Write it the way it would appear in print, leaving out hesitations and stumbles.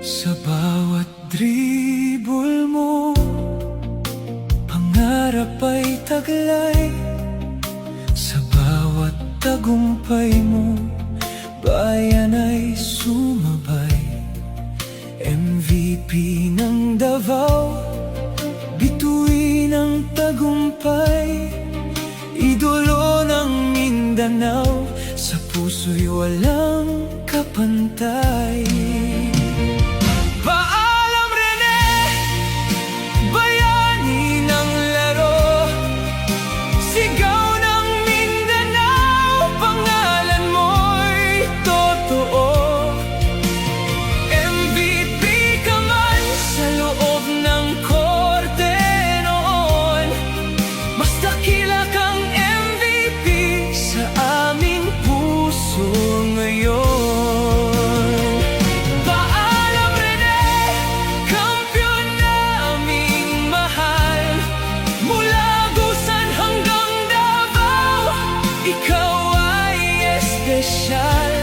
Sa bawat dribble mo, pangarap ay taglay. Sa bawat tagumpay mo, bayan ay sumabay. MVP ng Davao, bituin ng tagumpay. Idolo ng Mindanao, sa puso'y walang kapantay. Paalam Rene, bayani ng laro. Sigaw ng Mindanao, pangalan mo'y totoo. MVP ka man sa loob ng korte noon, mas dakila kang MVP sa aming puso ngayon. Ikaw ay espesyal.